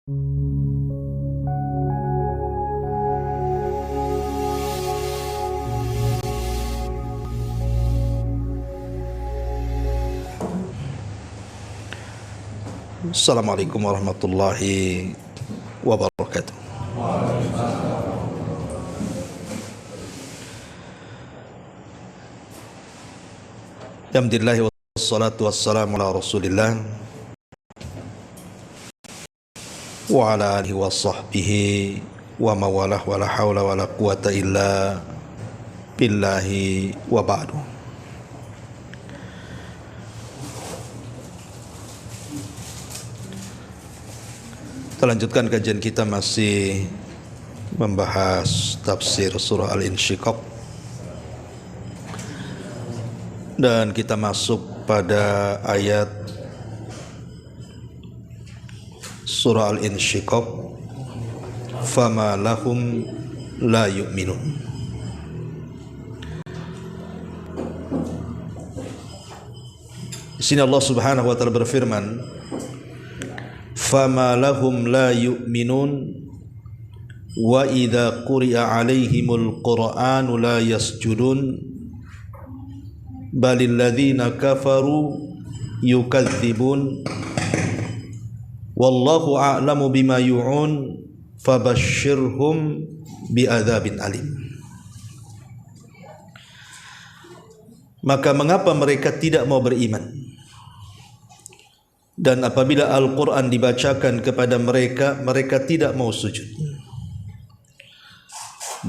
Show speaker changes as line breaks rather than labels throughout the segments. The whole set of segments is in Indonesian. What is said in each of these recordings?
Assalamualaikum warahmatullahi wabarakatuh. Alhamdulillah wassalatu wassalamu ala Rasulillah wa ala alihi wa sahbihi wa mawalah wa la hawla wa la quwata illa billahi wa ba'du. Kita lanjutkan kajian kita, masih membahas tafsir surah Al-Insyiqaq, dan kita masuk pada ayat surah Al-Insyiqaq, fama lahum la yu'minun. Di sini Allah Subhanahu wa taala berfirman, fama lahum la yu'minun wa idza quri'a 'alaihimul qur'anu la yasjudun balil ladzina kafaru yukadzibun wallahu a'lamu bima yu'un fabashshirhum bi'adzabin alim. Maka mengapa mereka tidak mau beriman? Dan apabila Al-Quran dibacakan kepada mereka, mereka tidak mau sujud.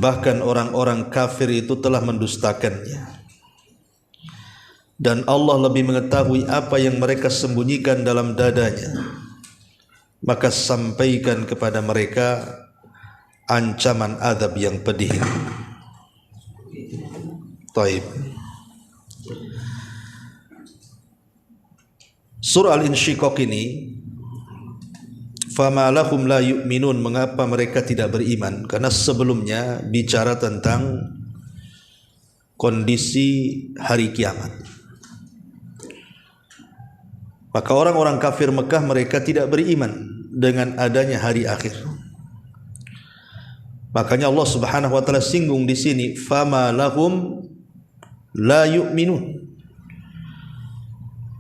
Bahkan orang-orang kafir itu telah mendustakannya. Dan Allah lebih mengetahui apa yang mereka sembunyikan dalam dadanya. Maka sampaikan kepada mereka ancaman azab yang pedih. Taib. Surah Al-Insyiqaq ini, fama lahum la yu'minun, mengapa mereka tidak beriman? Karena sebelumnya bicara tentang kondisi hari kiamat. Maka orang-orang kafir Mekah, mereka tidak beriman dengan adanya hari akhir. Makanya Allah Subhanahu wa taala singgung di sini, fama lahum la yu'minun.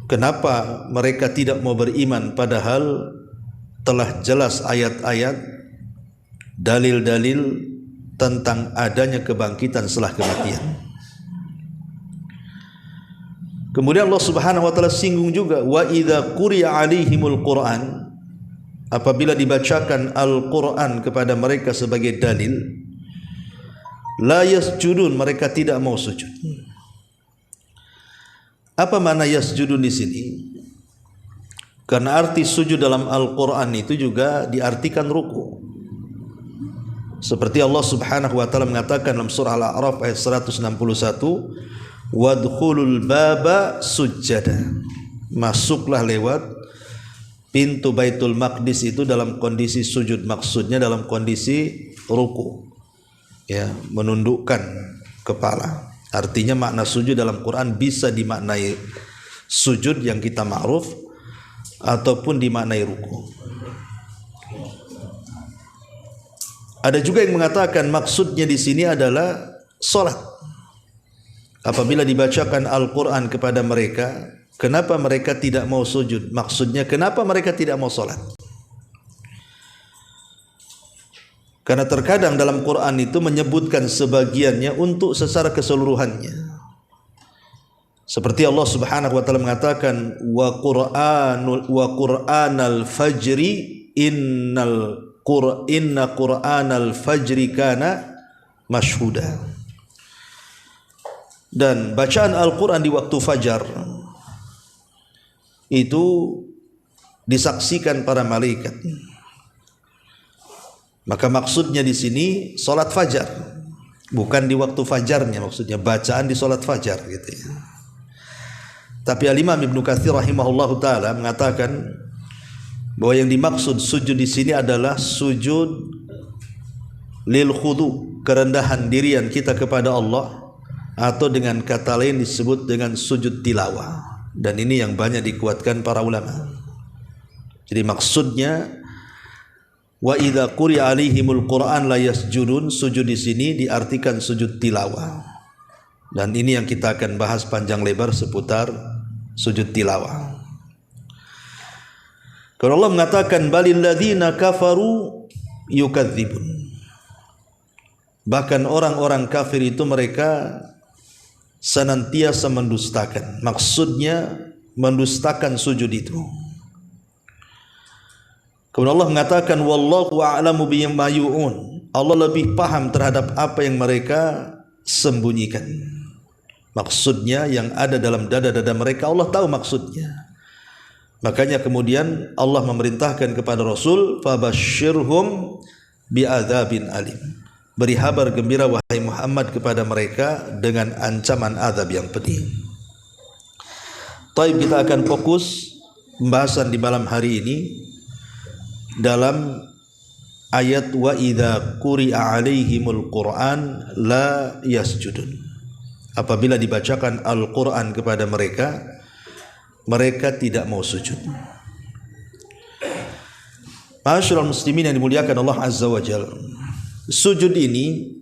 Kenapa mereka tidak mau beriman padahal telah jelas ayat-ayat, dalil-dalil tentang adanya kebangkitan setelah kematian. Kemudian Allah Subhanahu wa taala singgung juga, wa idza quri'a 'alaihimul Qur'an, apabila dibacakan Al-Qur'an kepada mereka sebagai dalil, la yasjudun, mereka tidak mau sujud. Apa makna yasjudun di sini? Karena arti sujud dalam Al-Quran itu juga diartikan ruku. Seperti Allah Subhanahu wa taala mengatakan dalam surah Al-A'raf ayat 161, wadkhulul baba sujjada. Masuklah lewat pintu Baitul Maqdis itu dalam kondisi sujud, maksudnya dalam kondisi ruku. Ya, menundukkan kepala. Artinya makna sujud dalam Quran bisa dimaknai sujud yang kita ma'ruf ataupun dimaknai ruku. Ada juga yang mengatakan maksudnya di sini adalah salat. Apabila dibacakan Al-Quran kepada mereka, kenapa mereka tidak mau sujud? Maksudnya kenapa mereka tidak mau salat? Karena terkadang dalam Quran itu menyebutkan sebagiannya untuk secara keseluruhannya. Seperti Allah Subhanahu wa taala mengatakan, wa qur'anal fajri inna qur'anal fajri kana mashhuda. Dan bacaan Al-Quran di waktu fajar itu disaksikan para malaikat. Maka maksudnya di sini salat fajar, bukan di waktu fajarnya, maksudnya bacaan di salat fajar gitu ya. Tapi Al-Imam Ibnu Katsir rahimahullahu taala mengatakan bahwa yang dimaksud sujud di sini adalah sujud lil khudu, kerendahan dirian kita kepada Allah, atau dengan kata lain disebut dengan sujud tilawah. Dan ini yang banyak dikuatkan para ulama. Jadi maksudnya Wa idza quri'a alaihimul Qur'an la yasjudun. Sujud di sini diartikan sujud tilawah. Dan ini yang kita akan bahas panjang lebar seputar sujud tilawah. Kalau Allah mengatakan balil ladzina kafaru yukadzibun. Bahkan orang-orang kafir itu mereka senantiasa mendustakan. Maksudnya mendustakan sujud itu. Kemudian Allah mengatakan wallahu a'lamu bima yu'un. Allah lebih paham terhadap apa yang mereka sembunyikan. Maksudnya yang ada dalam dada-dada mereka Allah tahu maksudnya. Makanya kemudian Allah memerintahkan kepada Rasul fabasyirhum bi'adzabin alim. Beri kabar gembira wahai Muhammad kepada mereka dengan ancaman azab yang pedih. Taib, kita akan fokus pembahasan di malam hari ini dalam ayat wa idza quri'a alaihimul Qur'an la yasjudun. Apabila dibacakan Al-Qur'an kepada mereka, mereka tidak mau sujud. Ma'asyiral muslimin yang dimuliakan Allah Azza wa Jalla, sujud ini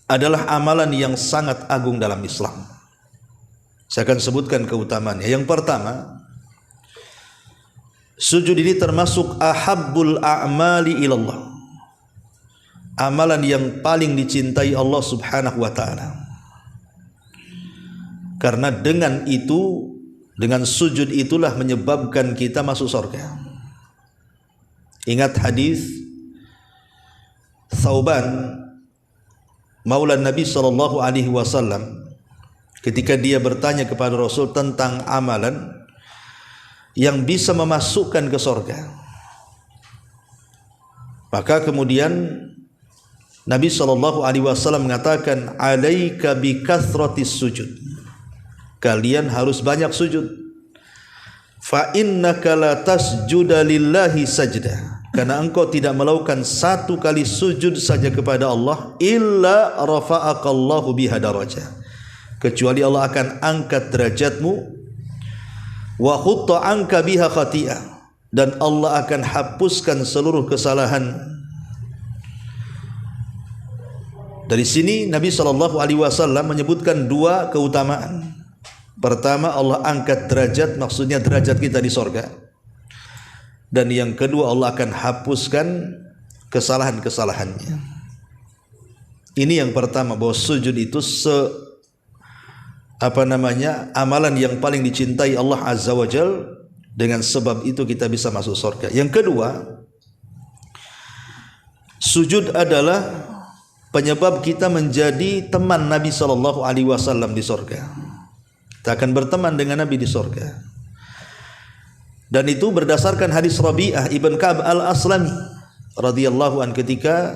adalah amalan yang sangat agung dalam Islam. Saya akan sebutkan keutamaannya. Yang pertama, sujud ini termasuk ahabbul a'mali ilallah, amalan yang paling dicintai Allah Subhanahu wa ta'ala. Karena dengan itu, dengan sujud itulah menyebabkan kita masuk surga. Ingat hadis Thauban Maula Nabi sallallahu alaihi wasallam ketika dia bertanya kepada Rasul tentang amalan yang bisa memasukkan ke surga. Maka kemudian Nabi sallallahu alaihi wasallam mengatakan alaika bi kathratis sujud. Kalian harus banyak sujud. Fa innaka la tasjuda lillahi sajdah. Karena engkau tidak melakukan satu kali sujud saja kepada Allah illa rafa'akallahu biha darajah. Kecuali Allah akan angkat derajatmu wa khutta anka biha khati'ah, dan Allah akan hapuskan seluruh kesalahan. Dari sini Nabi SAW menyebutkan dua keutamaan. Pertama, Allah angkat derajat, maksudnya derajat kita di sorga. Dan yang kedua, Allah akan hapuskan kesalahan-kesalahannya. Ini yang pertama, bahwa sujud itu amalan yang paling dicintai Allah Azza wa Jal. Dengan sebab itu kita bisa masuk surga. Yang kedua, sujud adalah penyebab kita menjadi teman Nabi SAW di surga. Kita akan berteman dengan Nabi di surga. Dan itu berdasarkan hadis Rabi'ah ibn Ka'ab al-Aslami radhiyallahu an, ketika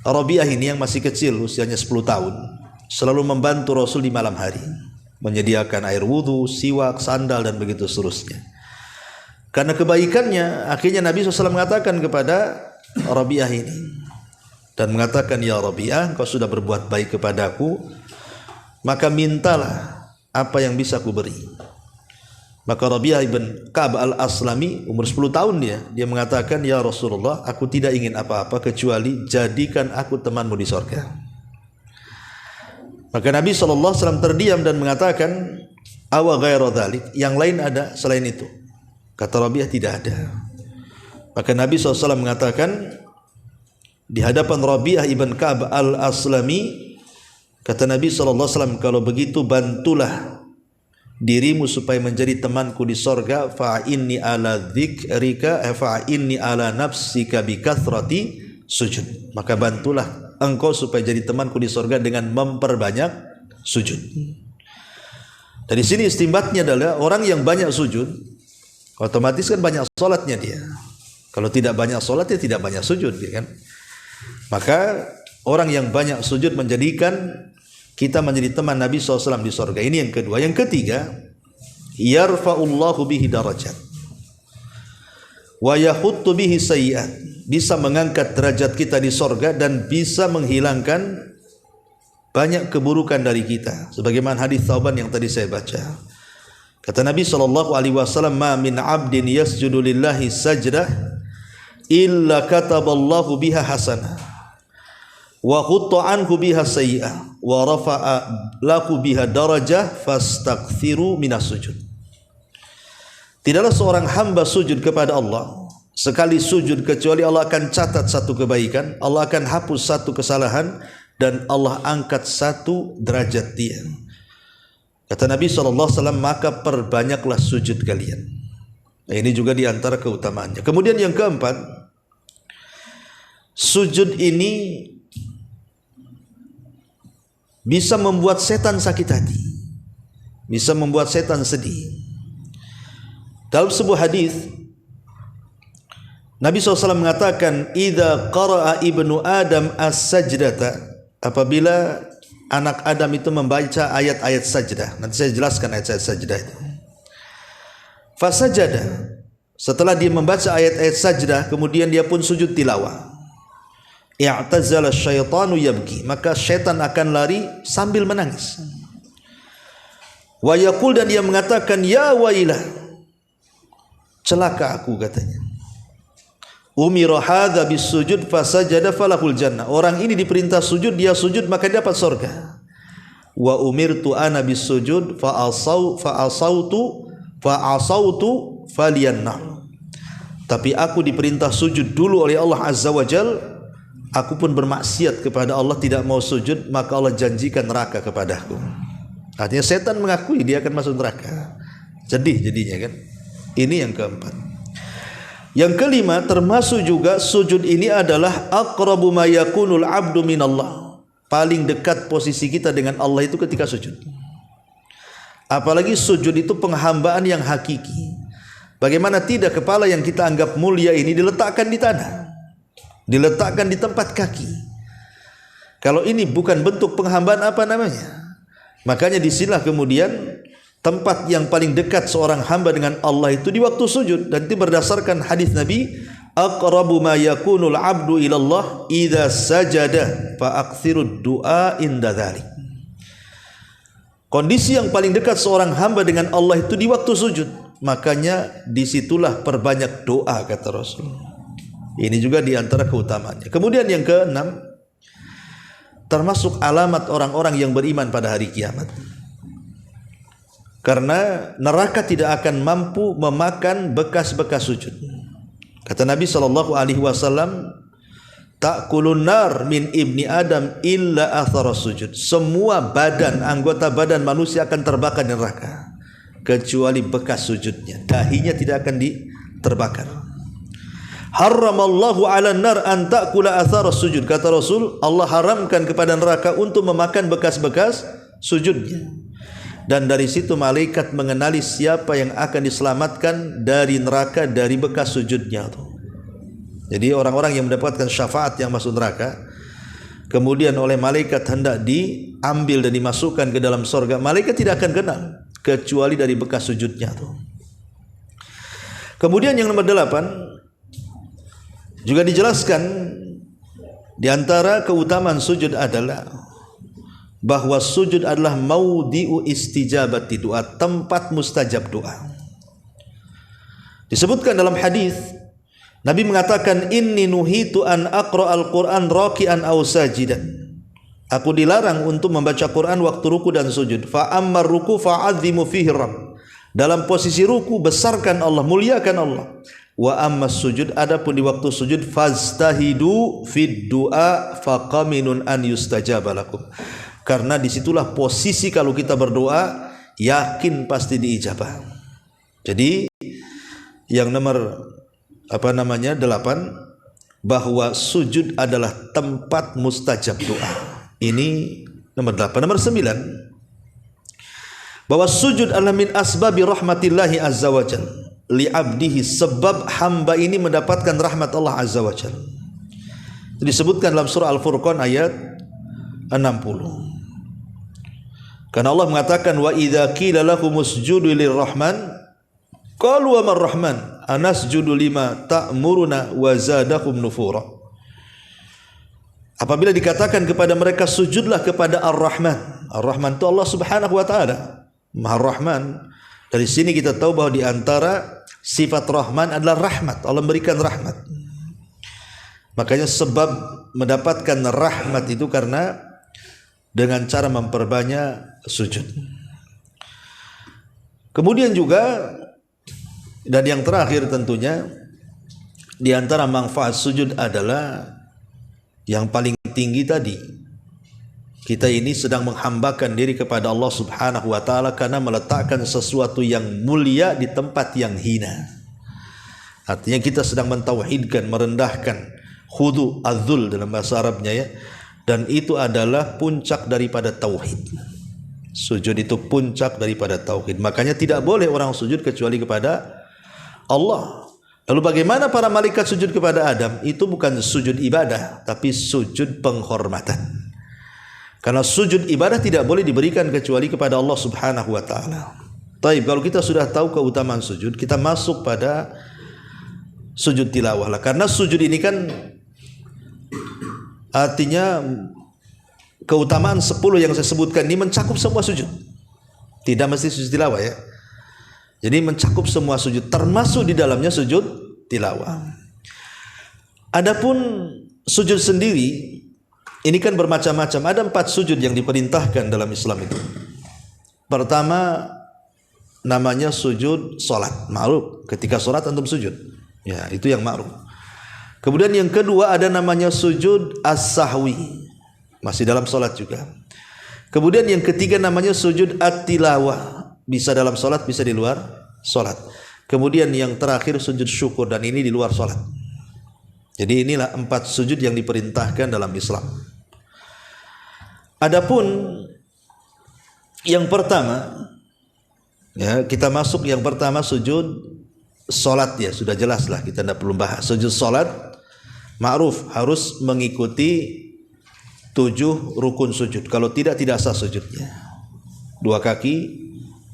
Rabi'ah ini yang masih kecil, usianya 10 tahun, selalu membantu Rasul di malam hari, menyediakan air wudu, siwak, sandal, dan begitu seterusnya. Karena kebaikannya, akhirnya Nabi SAW mengatakan kepada Rabi'ah ini, dan mengatakan, ya Rabi'ah, kau sudah berbuat baik kepadaku, maka mintalah apa yang bisa aku beri. Maka Rabi'ah ibn Ka'ab al-Aslami, umur 10 tahun dia mengatakan, ya Rasulullah, aku tidak ingin apa-apa kecuali jadikan aku temanmu di surga. Maka Nabi SAW terdiam dan mengatakan, awa ghairu dzalik, yang lain ada selain itu? Kata Rabi'ah, tidak ada. Maka Nabi SAW mengatakan di hadapan Rabi'ah ibn Ka'ab al-Aslami, kata Nabi SAW, kalau begitu bantulah dirimu supaya menjadi temanku di sorga. Fa'inni ala dzikrika fa'inni ala nafsika bi kathrati sujud. Maka bantulah engkau supaya jadi temanku di sorga dengan memperbanyak sujud. Dari sini istimbatnya adalah orang yang banyak sujud, otomatis kan banyak solatnya dia. Kalau tidak banyak solat, dia tidak banyak sujud, ya kan? Maka orang yang banyak sujud menjadikan kita menjadi teman Nabi SAW di surga. Ini yang kedua. Yang ketiga, yarfa'ullahu bihi darajat wa yahuttu bihi sayyi'at, bisa mengangkat derajat kita di surga dan bisa menghilangkan banyak keburukan dari kita. Sebagaimana hadis Thauban yang tadi saya baca. Kata Nabi SAW, ma min abdin yasjudu lillahi sajdah illa kataballahu biha hasanah wa khutta anhu biha sayyi'ah wa rafa'a laku biha darajah fastaghfiru minas sujud. Tidaklah seorang hamba sujud kepada Allah sekali sujud kecuali Allah akan catat satu kebaikan, Allah akan hapus satu kesalahan, dan Allah angkat satu derajat dia. Kata Nabi SAW, maka perbanyaklah sujud kalian. Nah, ini juga diantara keutamaannya. Kemudian yang keempat, sujud ini bisa membuat setan sakit hati, bisa membuat setan sedih. Dalam sebuah hadis Nabi SAW mengatakan, idza qara'a ibnu Adam as-sajdata, apabila anak Adam itu membaca ayat-ayat sajdah. Nanti saya jelaskan ayat-ayat sajdah itu. Fasajada, setelah dia membaca ayat-ayat sajdah, kemudian dia pun sujud tilawah. I'tazala syaitanu yabki, maka syaitan akan lari sambil menangis. Wa yaqul, dan dia mengatakan, ya wailah, celaka aku, katanya. Umira hadza bisujud fasajada falahul jannah. Orang ini diperintah sujud, dia sujud maka dapat surga. Wa umirtu ana bisujud fa'asautu faliyannar. Tapi aku diperintah sujud dulu oleh Allah Azza wa Jal, aku pun bermaksiat kepada Allah, tidak mau sujud, maka Allah janjikan neraka kepadaku. Artinya setan mengakui dia akan masuk neraka. Sedih jadinya kan. Ini yang keempat. Yang kelima, termasuk juga sujud ini adalah aqrabu ma yakunul abdu minallah. Paling dekat posisi kita dengan Allah itu ketika sujud. Apalagi sujud itu penghambaan yang hakiki. Bagaimana tidak kepala yang kita anggap mulia ini diletakkan di tanah, diletakkan di tempat kaki. Kalau ini bukan bentuk penghambaan, apa namanya? Makanya disinilah kemudian tempat yang paling dekat seorang hamba dengan Allah itu di waktu sujud. Dan itu berdasarkan hadis Nabi, aqrabu ma yakunul abdu ilallah idza sajada fa aktsirud du'a inda dzalik. Kondisi yang paling dekat seorang hamba dengan Allah itu di waktu sujud. Makanya disitulah perbanyak doa, kata Rasul. Ini juga diantara keutamaannya. Kemudian yang keenam, termasuk alamat orang-orang yang beriman pada hari kiamat. Karena neraka tidak akan mampu memakan bekas-bekas sujud. Kata Nabi SAW, ta'kulun nar min ibni Adam illa athara sujud. Semua badan, anggota badan manusia akan terbakar di neraka kecuali bekas sujudnya. Dahinya tidak akan terbakar. Haramallahu ala nar an ta'kula athara sujud. Kata Rasul, Allah haramkan kepada neraka untuk memakan bekas-bekas sujudnya. Dan dari situ malaikat mengenali siapa yang akan diselamatkan dari neraka dari bekas sujudnya itu. Jadi orang-orang yang mendapatkan syafaat yang masuk neraka, kemudian oleh malaikat hendak diambil dan dimasukkan ke dalam surga, malaikat tidak akan kenal kecuali dari bekas sujudnya itu. Kemudian yang nomor 8 juga dijelaskan di antara keutamaan sujud adalah bahwa sujud adalah maudhi'u istijabati doa, tempat mustajab doa. Disebutkan dalam hadis, Nabi mengatakan, inni nuhitu an aqra'al Qur'an raki'an aw sajidan. Aku dilarang untuk membaca Quran waktu ruku dan sujud. Fa ammar ruku fa'azzimu fihi rabb. Dalam posisi ruku besarkan Allah, muliakan Allah. Wa ammas sujud, adapun di waktu sujud, faztahidu fid du'a faqaminun an yustajaba lakum. Karena disitulah posisi kalau kita berdoa, yakin pasti diijabah. Jadi yang nomor 8, bahwa sujud adalah tempat mustajab doa. Ini nomor 8. Nomor 9, bahwa sujud adalah min asbabi rahmatillahi azza wa jal li abdihi, sebab hamba ini mendapatkan rahmat Allah azza wa jal. Disebutkan dalam surah Al-Furqan ayat 60. Karena Allah mengatakan, wa idza qila lahum usjudu lirrahman qalu wa marrahman anasjudu lima ta'muruna wa zadahum nufura. Apabila dikatakan kepada mereka sujudlah kepada Ar-Rahman. Ar-Rahman itu Allah Subhanahu wa taala, Maha Rahman. Dari sini kita tahu bahwa di antara sifat Rahman adalah rahmat. Allah memberikan rahmat. Makanya sebab mendapatkan rahmat itu karena dengan cara memperbanyak sujud. Kemudian juga, dan yang terakhir tentunya, di antara manfaat sujud adalah yang paling tinggi tadi. Kita ini sedang menghambakan diri kepada Allah Subhanahu wa taala karena meletakkan sesuatu yang mulia di tempat yang hina. Artinya kita sedang mentauhidkan, merendahkan, khudu, adzul dalam bahasa Arabnya ya. Dan itu adalah puncak daripada tauhid. Sujud itu puncak daripada tauhid. Makanya tidak boleh orang sujud kecuali kepada Allah. Lalu bagaimana para malaikat sujud kepada Adam? Itu bukan sujud ibadah, tapi sujud penghormatan. Karena sujud ibadah tidak boleh diberikan kecuali kepada Allah Subhanahu wa taala. Baik, kalau kita sudah tahu keutamaan sujud, kita masuk pada sujud tilawah lah. Karena sujud ini kan artinya keutamaan 10 yang saya sebutkan ini mencakup semua sujud. Tidak mesti sujud tilawah ya. Jadi mencakup semua sujud, termasuk di dalamnya sujud tilawah. Adapun sujud sendiri ini kan bermacam-macam. Ada 4 sujud yang diperintahkan dalam Islam itu. Pertama namanya sujud salat. Ma'ruf, ketika salat antum sujud. Ya, itu yang ma'ruf. Kemudian yang kedua ada namanya sujud as-sahwi. Masih dalam salat juga. Kemudian yang ketiga namanya sujud at-tilawah. Bisa dalam salat, bisa di luar salat. Kemudian yang terakhir sujud syukur, dan ini di luar salat. Jadi inilah 4 sujud yang diperintahkan dalam Islam. Adapun yang pertama, ya, kita masuk yang pertama sujud salat ya, sudah jelas lah, kita tidak perlu bahas. Sujud salat ma'ruf harus mengikuti 7 rukun sujud. Kalau tidak sah sujudnya. 2 kaki,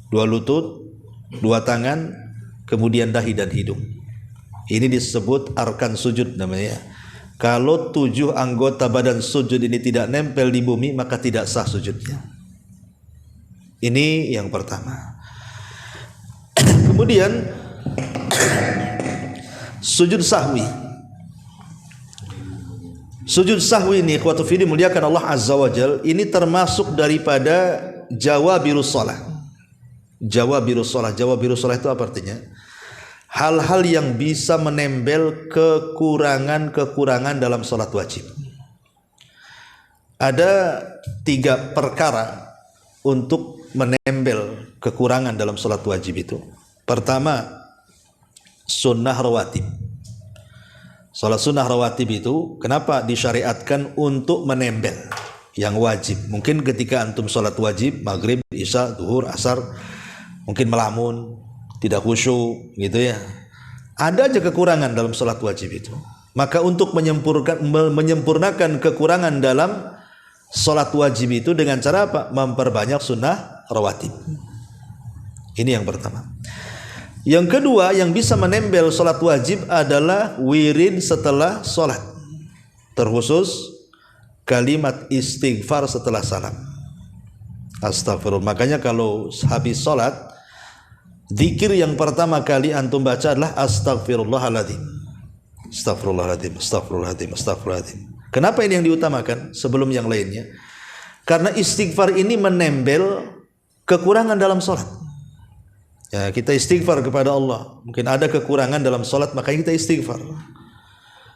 2 lutut, 2 tangan, kemudian dahi dan hidung. Ini disebut arkan sujud namanya. Kalau 7 anggota badan sujud ini tidak nempel di bumi, maka tidak sah sujudnya. Ini yang pertama. Kemudian sujud sahwi. Sujud sahwi ini ikhwatu fi din muliakan Allah Azza wa Jal, ini termasuk daripada jawabirus shalah. Jawabirus shalah. Jawabirus shalah itu apa artinya? Hal-hal yang bisa menempel kekurangan-kekurangan dalam salat wajib. Ada 3 perkara untuk menempel kekurangan dalam salat wajib itu. Pertama, sunnah rawatib. Salat sunnah rawatib itu kenapa disyariatkan untuk menempel yang wajib? Mungkin ketika antum salat wajib, maghrib, isya, zuhur, asar, mungkin melamun, tidak khusyuk gitu ya. Ada aja kekurangan dalam salat wajib itu. Maka untuk menyempurnakan kekurangan dalam salat wajib itu dengan cara apa? Memperbanyak sunnah rawatib. Ini yang pertama. Yang kedua yang bisa menempel salat wajib adalah wirid setelah salat. Terkhusus kalimat istighfar setelah salam. Astagfirullah. Makanya kalau habis salat, zikir yang pertama kali antum baca adalah astagfirullahaladzim. Astagfirullahaladzim, astagfirullahaladzim, astagfirullahaladzim. Kenapa ini yang diutamakan sebelum yang lainnya? Karena istighfar ini menempel kekurangan dalam salat. Ya, kita istighfar kepada Allah. Mungkin ada kekurangan dalam salat, makanya kita istighfar.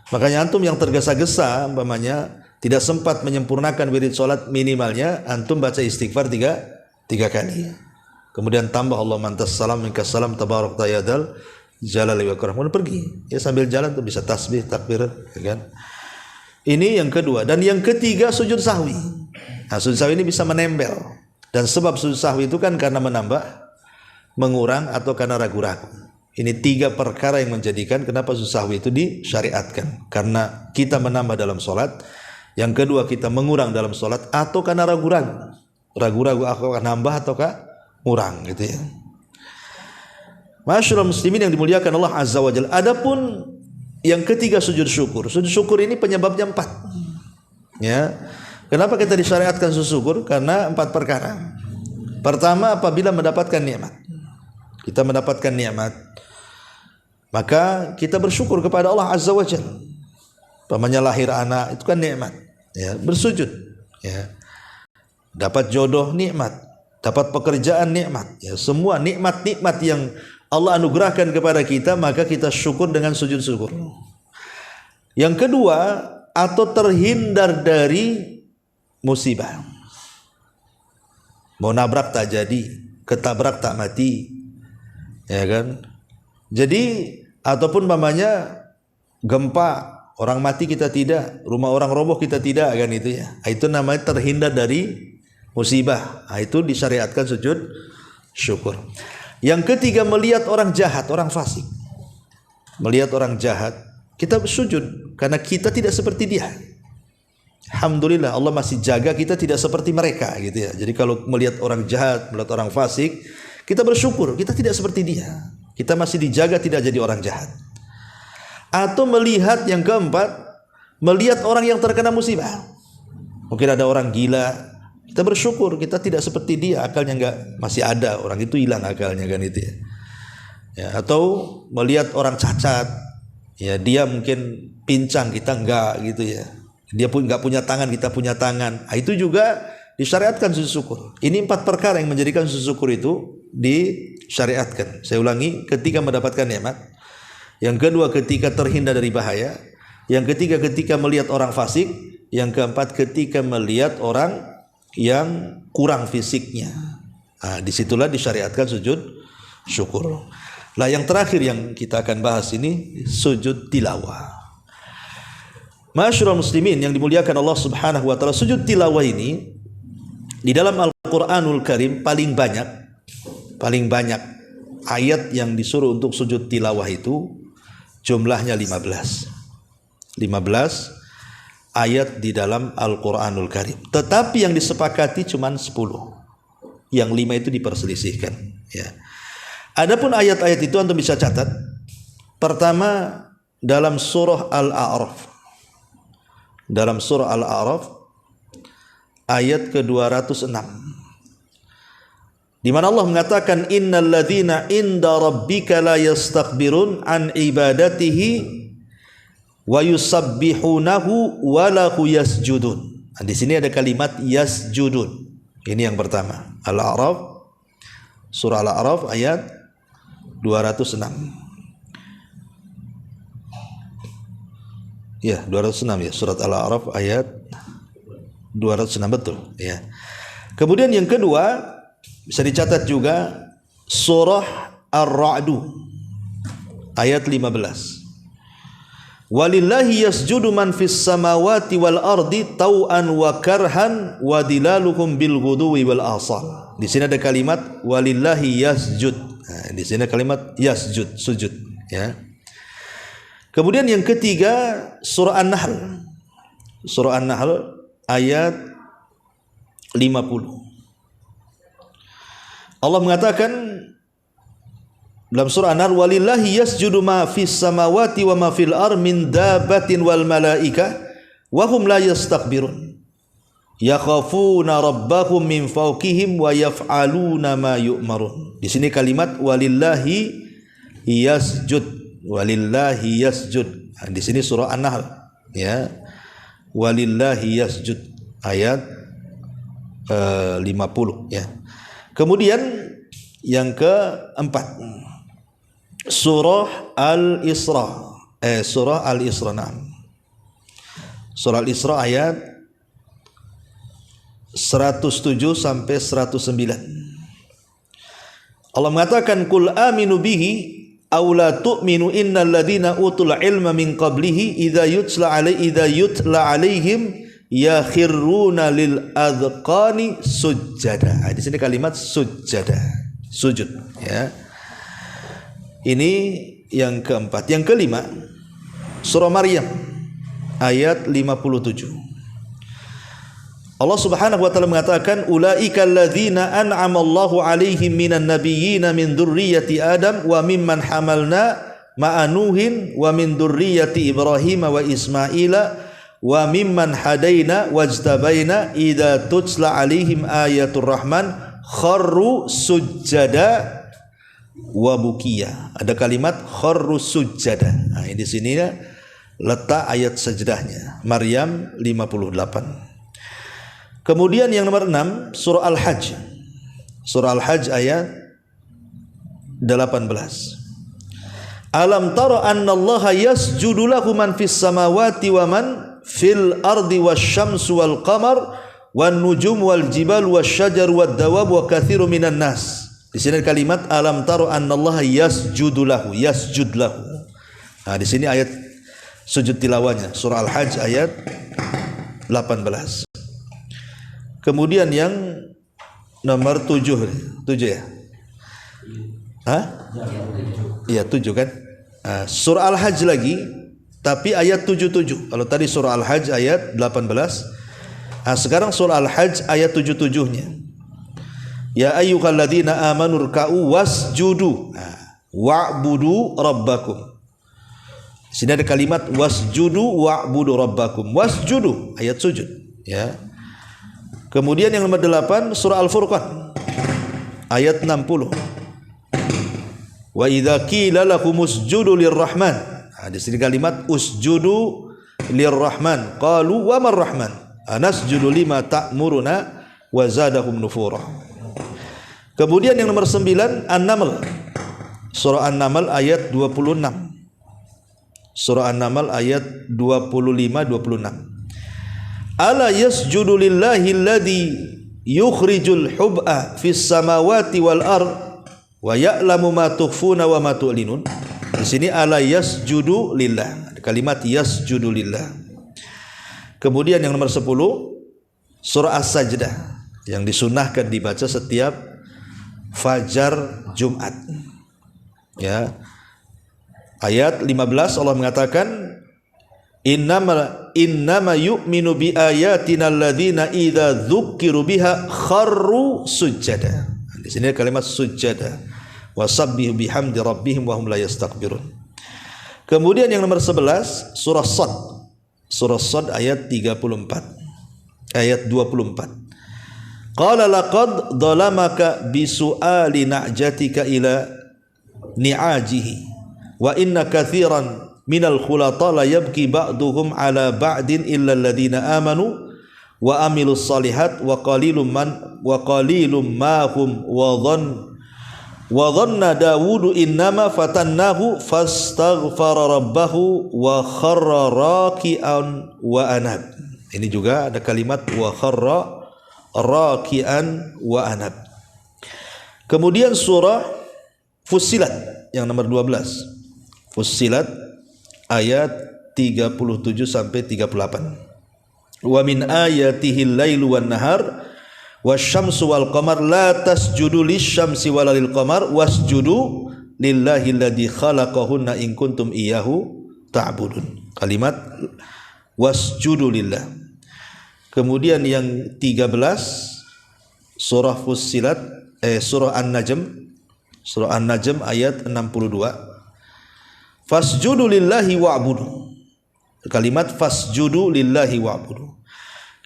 Makanya antum yang tergesa-gesa umpamanya tidak sempat menyempurnakan wirid salat, minimalnya antum baca istighfar 3 kali. Kemudian tambah Allah mantas salam minkas salam tabarak tayadal jalali wa ikram. Kemudian pergi. Ya sambil jalan tuh bisa tasbih, takbir, ya kan? Ini yang kedua. Dan yang ketiga sujud sahwi. Nah, sujud sahwi ini bisa menempel. Dan sebab sujud sahwi itu kan karena menambah, mengurang, atau karena ragu-ragu. Ini 3 perkara yang menjadikan kenapa sujud sahwi itu disyariatkan. Karena kita menambah dalam sholat. Yang kedua kita mengurang dalam sholat, atau karena ragu-ragu. Ragu-ragu akan nambah ataukah ngurang gitu ya. Masyaallah muslimin yang dimuliakan Allah Azza wa Jalla. Adapun yang ketiga sujud syukur. Sujud syukur ini penyebabnya 4. Ya. Kenapa kita disyariatkan sujud syukur? Karena 4 perkara. Pertama, apabila mendapatkan nikmat. Kita mendapatkan nikmat, maka kita bersyukur kepada Allah Azza wa Jalla. Umpamanya lahir anak itu kan nikmat, ya, bersujud, ya. Dapat jodoh nikmat, dapat pekerjaan nikmat, ya, semua nikmat-nikmat yang Allah anugerahkan kepada kita, maka kita syukur dengan sujud syukur. Yang kedua, atau terhindar dari musibah. Mau nabrak tak jadi, ketabrak tak mati, ya kan? Jadi ataupun umpamanya gempa, orang mati kita tidak, rumah orang roboh kita tidak, kan itu ya. Itu namanya terhindar dari musibah. Itu disyariatkan sujud syukur. Yang ketiga, melihat orang jahat, orang fasik. Melihat orang jahat, kita bersujud karena kita tidak seperti dia. Alhamdulillah Allah masih jaga kita tidak seperti mereka, gitu ya. Jadi kalau melihat orang jahat, melihat orang fasik, kita bersyukur kita tidak seperti dia. Kita masih dijaga tidak jadi orang jahat. Atau melihat yang keempat, melihat orang yang terkena musibah. Mungkin ada orang gila, kita bersyukur kita tidak seperti dia, akalnya enggak, masih ada, orang itu hilang akalnya, kan itu ya. Ya, atau melihat orang cacat, ya dia mungkin pincang, kita enggak, gitu ya. Dia pun enggak punya tangan, kita punya tangan. Itu juga disyariatkan sujud syukur. Ini 4 perkara yang menjadikan sujud syukur itu disyariatkan. Saya ulangi, ketika mendapatkan nikmat. Yang kedua, ketika terhindar dari bahaya. Yang ketiga, ketika melihat orang fasik. Yang keempat, ketika melihat orang yang kurang fisiknya. Nah, disitulah disyariatkan sujud syukur. Lah yang terakhir yang kita akan bahas ini, sujud tilawah. Ma'asyiral muslimin yang dimuliakan Allah Subhanahu wa taala, sujud tilawah ini di dalam Al-Qur'anul Karim paling banyak ayat yang disuruh untuk sujud tilawah itu jumlahnya 15 ayat di dalam Al-Qur'anul Karim. Tetapi yang disepakati cuma 10. Yang 5 itu diperselisihkan, ya. Adapun ayat-ayat itu antum bisa catat. Pertama dalam surah Al-A'raf. Dalam surah Al-A'raf ayat ke-206. Di mana Allah mengatakan innal ladzina inda rabbika la yastakbirun an ibadatihi wa yusabbihunahu wa lahu yasjudun. Nah, di sini ada kalimat yasjudun. Ini yang pertama. Al-A'raf, surah Al-A'raf ayat 206. Ya, 206 ya, surat Al-A'raf ayat 206, betul ya. Kemudian yang kedua bisa dicatat juga surah Ar-Ra'du ayat 15. Walillahi yasjudu man fis samawati wal ardi tau'an wa karhan wa dilaluhum bil ghuduwi wal asal. Di sini ada kalimat walillahi yasjud. Nah, di sini kalimat yasjud, sujud, ya. Kemudian yang ketiga surah An-Nahl. Surah An-Nahl ayat 50. Allah mengatakan dalam surah An-Nahl walillahi yasjudu ma fis samawati wa ma fil ar min dabbatin wal malaika wa hum la yastakbirun yakhafuna rabbahum min fawqihim wa yaf'aluna ma yu'marun. Di sini kalimat walillahi yasjud. Walillahi yasjud. Nah, di sini surah An-Nahl, ya. Walillahi yasjud ayat 50, ya. Kemudian yang keempat surah Al-Isra. Surah Al-Isra. Surah Al-Isra ayat 107 sampai 109. Allah mengatakan qul aminu bihi aw la tu'minu innal ladzina utul ilma min qablihi idza yutla alaihim yakhirruna lil adqani sujada. Di sini kalimat sujada, sujud, ya. Ini yang keempat. Yang kelima surah Maryam ayat 57. Allah Subhanahu wa taala mengatakan ulaikal ladzina an'ama Allahu 'alaihim minan nabiyyina min dzurriyyati Adam wa mimman hamalna ma'a Nuhin wa min dzurriyyati Ibrahim wa Ismaila wa mimman hadaina wajtabaina idza tutla 'alaihim ayatul rahman kharru sujada wa bukiya. Ada kalimat kharru sujada. Nah, di sini letak ayat sajdahnya. Maryam 58. Kemudian yang nomor 6 surah Al-Hajj. Surah Al-Hajj ayat 18. Alam tara annallaha yasjudu lahu man fis samawati wa man fil ardi wasyamsu wal qamar wan nujum wal jibal wasyajar wad dawab wa katsirun minan nas. Di sini kalimat alam tara annallaha yasjudu lahu, yasjud lahu. Nah, di sini ayat sujud tilawahnya surah Al-Hajj ayat 18. Kemudian yang nomor 7 ya? Hah? Iya 7 kan? Surah Al-Hajj lagi, tapi ayat 77. Kalau tadi surah Al-Hajj ayat 18, sekarang surah Al-Hajj ayat 77-nya. Ya ayyuhalladzina amanu ruk'u wasjudu wa'budu rabbakum. Di sini ada kalimat wasjudu wa'budu rabbakum. Wasjudu ayat sujud, ya. Kemudian yang nomor 8 surah Al-Furqan ayat 60. Wa idza qila lakum usjudu lirrahman. Di sini kalimat usjudu lirrahman. Qalu wa mar rahman? Anasjudu lima ta'muruna wa zadahum nufura. Kemudian yang nomor 9 An-Naml. Surah An-Naml ayat 26. Surah An-Naml ayat 25-26. Ala yasjudu lillahi alladhi yukhrijul hub'a fis samawati wal ard wa ya'lamu ma tukhfuna wa ma tu'linun. Di sini ala yasjudu lillah. Kalimat yasjudu lillah. Kemudian yang nomor 10 surah As-Sajdah yang disunahkan dibaca setiap fajar Jumat. Ya. Ayat 15 Allah mengatakan innama yu'minu bi ayatina alladzina idza dzukiru biha kharru sujada. Di sini kalimat sujada. Wasabbihu bihamdi rabbihim wa hum la yastakbirun. Kemudian yang nomor 11 surah Shad. Surah Shad ayat 34. Ayat 24. Qala laqad dhalamaka bisu'ali na'jatika ila ni'ajihi wa inna katsiran minal khulata la yabki ba'duhum ala ba'din illa alladhina amanu wa amilus salihat wa qalilum ma hum wa dhanna Dawudu innama fatannahu fastaghfara rabbahu wa kharra raki'an wa anab. Ini juga ada kalimat wa kharra raki'an wa anab. Kemudian surah Fussilat yang nomor 12. Fussilat ayat 37 sampai 38. Wa min ayatihil lailu wan nahar wasyamsu wal qamar la tasjudu lisyamsi wala lil qamar wasjudu lillahi alladzi khalaqahunna in kuntum iyyahu ta'budun. Kalimat wasjudu lillah. Kemudian yang 13 surah Fussilat surah An-Najm. Surah An-Najm ayat 62. Fasjudu lillahi wa'budu. Kalimat fasjudu lillahi wa'budu.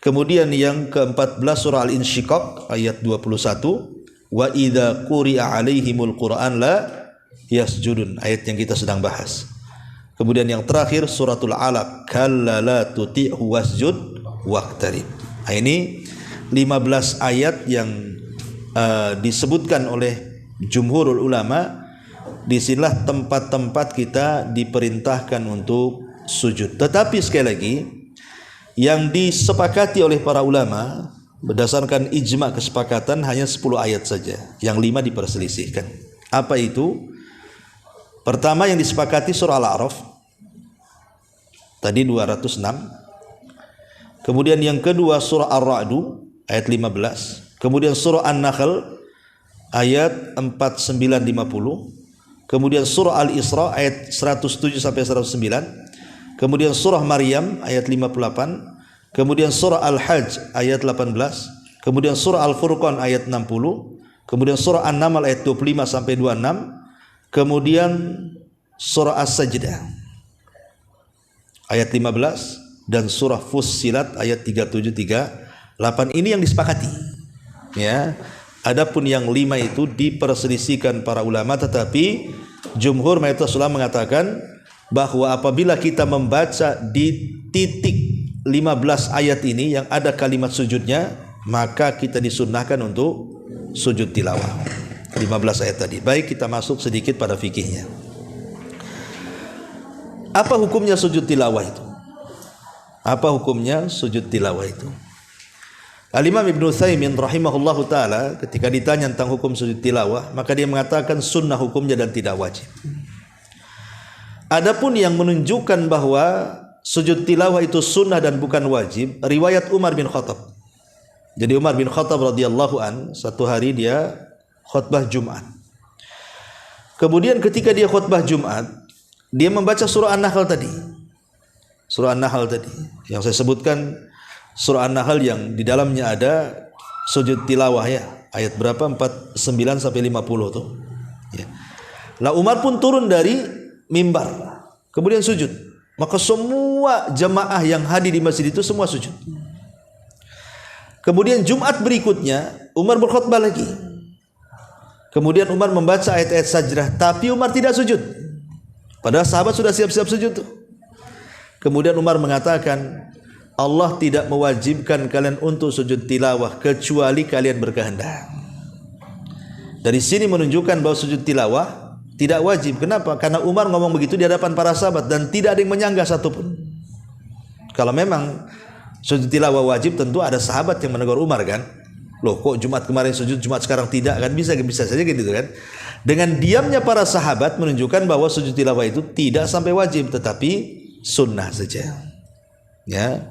Kemudian yang ke-14 surah Al-Insyiqaq ayat 21. Wa idza quri'a 'alaihimul Qur'an la yasjudun. Ayat yang kita sedang bahas. Kemudian yang terakhir suratul Alaq. Kalla la tuti'hu wasjud waqtarib. Nah, ini 15 ayat yang disebutkan oleh jumhurul ulama. Disinilah tempat-tempat kita diperintahkan untuk sujud. Tetapi sekali lagi yang disepakati oleh para ulama berdasarkan ijma kesepakatan hanya 10 ayat saja. Yang 5 diperselisihkan. Apa itu? Pertama yang disepakati surah Al-A'raf. Tadi 206. Kemudian yang kedua surah Ar-Ra'du ayat 15. Kemudian surah An-Nahl ayat 49-50. Kemudian surah Al-Isra ayat 107 sampai 109. Kemudian surah Maryam ayat 58. Kemudian surah Al-Hajj ayat 18. Kemudian surah Al-Furqan ayat 60. Kemudian surah An-Naml ayat 25 sampai 26. Kemudian surah As-Sajdah ayat 15 dan surah Fussilat ayat 37-38. Ini yang disepakati. Ya. Adapun yang 5 itu diperselisihkan para ulama, tetapi jumhur mayoritas ulama mengatakan bahwa apabila kita membaca di titik 15 ayat ini yang ada kalimat sujudnya, maka kita disunnahkan untuk sujud tilawah. 15 ayat tadi. Baik, kita masuk sedikit pada fikihnya. Apa hukumnya sujud tilawah itu? Apa hukumnya sujud tilawah itu? Al-Imam Ibnu Utsaimin rahimahullahu taala ketika ditanya tentang hukum sujud tilawah, maka dia mengatakan sunnah hukumnya dan tidak wajib. Adapun yang menunjukkan bahwa sujud tilawah itu sunnah dan bukan wajib, riwayat Umar bin Khattab. Jadi Umar bin Khattab radhiyallahu an, satu hari dia khutbah Jumat. Kemudian ketika dia khutbah Jumat, dia membaca surah An-Nahl tadi. Surah An-Nahl tadi yang saya sebutkan, surah An-Nahl yang di dalamnya ada sujud tilawah ya. Ayat berapa? 49 sampai 50 tuh. Ya. Lah Umar pun turun dari mimbar, kemudian sujud. Maka semua jemaah yang hadir di masjid itu semua sujud. Kemudian Jumat berikutnya Umar berkhutbah lagi. Kemudian Umar membaca ayat-ayat sajdah, tapi Umar tidak sujud. Padahal sahabat sudah siap-siap sujud tuh. Kemudian Umar mengatakan, Allah tidak mewajibkan kalian untuk sujud tilawah kecuali kalian berkehendak. Dari sini menunjukkan bahwa sujud tilawah tidak wajib. Kenapa? Karena Umar ngomong begitu di hadapan para sahabat dan tidak ada yang menyanggah satupun. Kalau memang sujud tilawah wajib, tentu ada sahabat yang menegur Umar kan. Loh, kok Jumat kemarin sujud, Jumat sekarang tidak kan? Bisa saja gitu kan. Dengan diamnya para sahabat menunjukkan bahwa sujud tilawah itu tidak sampai wajib, tetapi sunnah saja. Ya.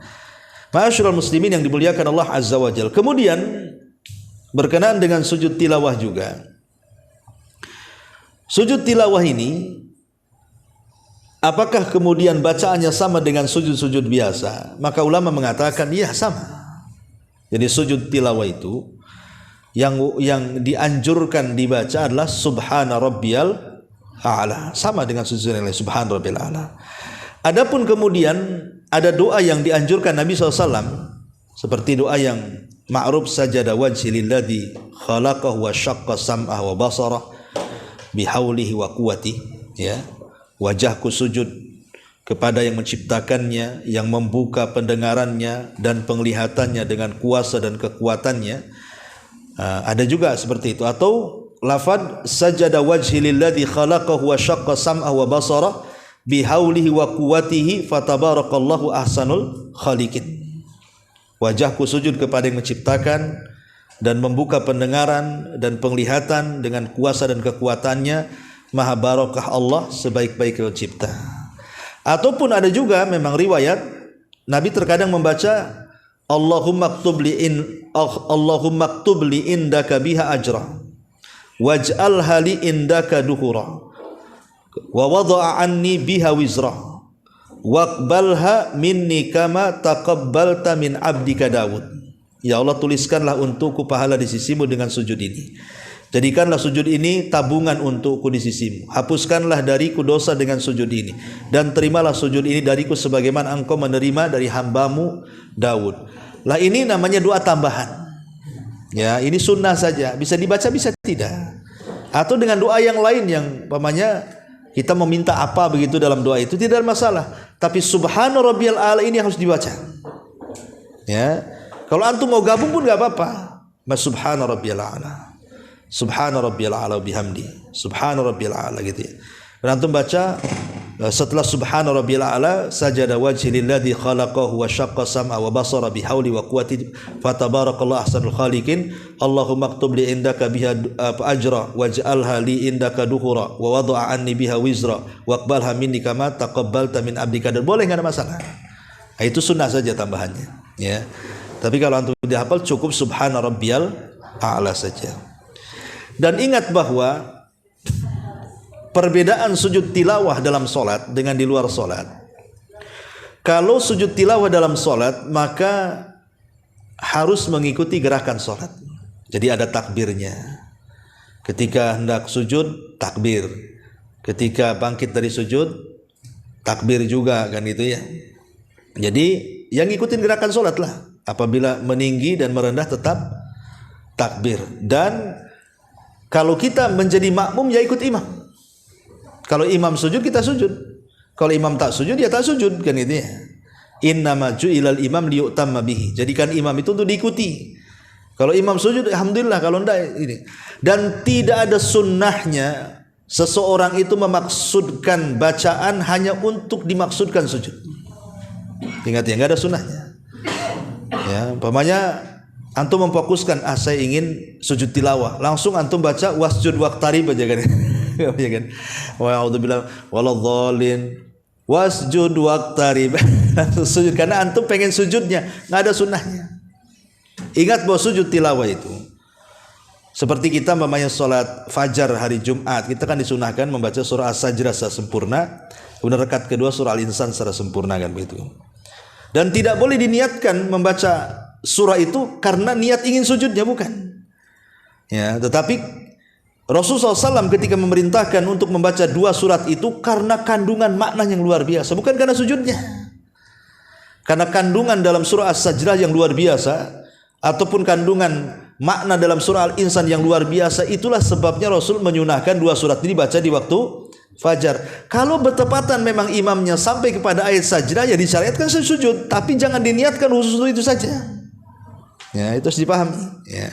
Ma'asyiral muslimin yang dimuliakan Allah Azza wa Jalla. Kemudian berkenaan dengan sujud tilawah juga. Sujud tilawah ini apakah kemudian bacaannya sama dengan sujud-sujud biasa? Maka ulama mengatakan iya sama. Jadi sujud tilawah itu yang dianjurkan dibaca adalah subhana rabbiyal a'la, sama dengan sujud yang lain, subhana rabbiyal a'la. Adapun kemudian ada doa yang dianjurkan Nabi SAW, seperti doa yang ma'ruf, sajada wajhi lilladzi khalaqahu wa syaqqa sam'ah wa basarah bihaulihi wa quwwati, ya. Wajahku sujud kepada yang menciptakannya, yang membuka pendengarannya dan penglihatannya dengan kuasa dan kekuatannya. Ada juga seperti itu. Atau lafaz sajada wajhi lilladzi khalaqahu wa syaqqa sam'ah wa basarah bihaulihi wa quwwatihi fatabarakallahu ahsanul khaliqin. Wajahku sujud kepada yang menciptakan dan membuka pendengaran dan penglihatan dengan kuasa dan kekuatannya, maha barakah Allah sebaik-baik pencipta. Ataupun ada juga memang riwayat Nabi terkadang membaca Allahumma aktub li indaka biha ajra waj'alha li indaka duhura wa wada'a anni biha wizra waqbalha minni kama taqabbalta min abdika Daud. Ya Allah, tuliskanlah untukku pahala di sisimu dengan sujud ini. Jadikanlah sujud ini tabungan untukku di sisimu. Hapuskanlah dariku dosa dengan sujud ini, dan terimalah sujud ini dariku sebagaimana engkau menerima dari hambamu Daud. Lah ini namanya doa tambahan. Ya, ini sunnah saja. Bisa dibaca, bisa tidak. Atau dengan doa yang lain yang umpamanya kita meminta apa begitu dalam doa itu tidak ada masalah. Tapi subhana rabbiyal a'la ini harus dibaca. Ya. Kalau antum mau gabung pun enggak apa-apa. Subhana rabbiyal a'la. Subhana rabbiyal a'la bihamdi. Subhana rabbiyal a'la gitu ya. Dan antum baca setelah subhana rabbiyal a'la sajada wajhi lilladzi khalaqahu wa syaqqa sam'a wa basara bihauli wa quwwati fatabarakallahu ahsanul khaliqin. Allahumma aktub li indaka biha ajra waj'alha li indaka duhura wa wada'a anni biha wizra waqbalha minni kama taqabbalta min abdika. Dan boleh, enggak ada masalah. Nah, itu sunnah saja tambahannya, ya. Tapi kalau antum dihafal cukup subhana rabbiyal a'la saja. Dan ingat bahwa perbedaan sujud tilawah dalam solat dengan di luar solat. Kalau sujud tilawah dalam solat, maka harus mengikuti gerakan solat. Jadi ada takbirnya. Ketika hendak sujud, takbir. Ketika bangkit dari sujud, takbir juga, kan gitu ya. Jadi yang ngikutin gerakan solat lah. Apabila meninggi dan merendah tetap takbir. Dan kalau kita menjadi makmum ya ikut imam. Kalau imam sujud kita sujud. Kalau imam tak sujud, dia tak sujud kan itu ya. Innama ju'ilal imam liyu'tamma bihi. Jadikan imam itu untuk diikuti. Kalau imam sujud, alhamdulillah. Kalau enggak ini. Dan tidak ada sunnahnya seseorang itu memaksudkan bacaan hanya untuk dimaksudkan sujud. Ingat ya, enggak ada sunnahnya. Ya, umpamanya antum memfokuskan, saya ingin sujud tilawah, langsung antum baca wasjud waqtarib aja kan. Ya kan? Wa a'udzubillah waladhdallin wasjud waqtarib. Sujud karena antum pengen sujudnya, enggak ada sunnahnya. Ingat bahwa sujud tilawah itu seperti kita membayar salat fajar hari Jumat, kita kan disunahkan membaca surah As-Sajdah secara sempurna, kemudian rakaat kedua surah Al-Insan secara sempurna kan begitu. Dan tidak boleh diniatkan membaca surah itu karena niat ingin sujudnya, bukan. Ya, tetapi Rasulullah SAW ketika memerintahkan untuk membaca dua surat itu karena kandungan makna yang luar biasa, bukan karena sujudnya. Karena kandungan dalam surah As-Sajdah yang luar biasa, ataupun kandungan makna dalam surah Al-Insan yang luar biasa, itulah sebabnya Rasul menyunahkan dua surat ini dibaca di waktu fajar. Kalau bertepatan memang imamnya sampai kepada ayat sajdah, ya disyariatkan sujud, tapi jangan diniatkan khusus itu saja. Ya, itu harus dipahami. Ya.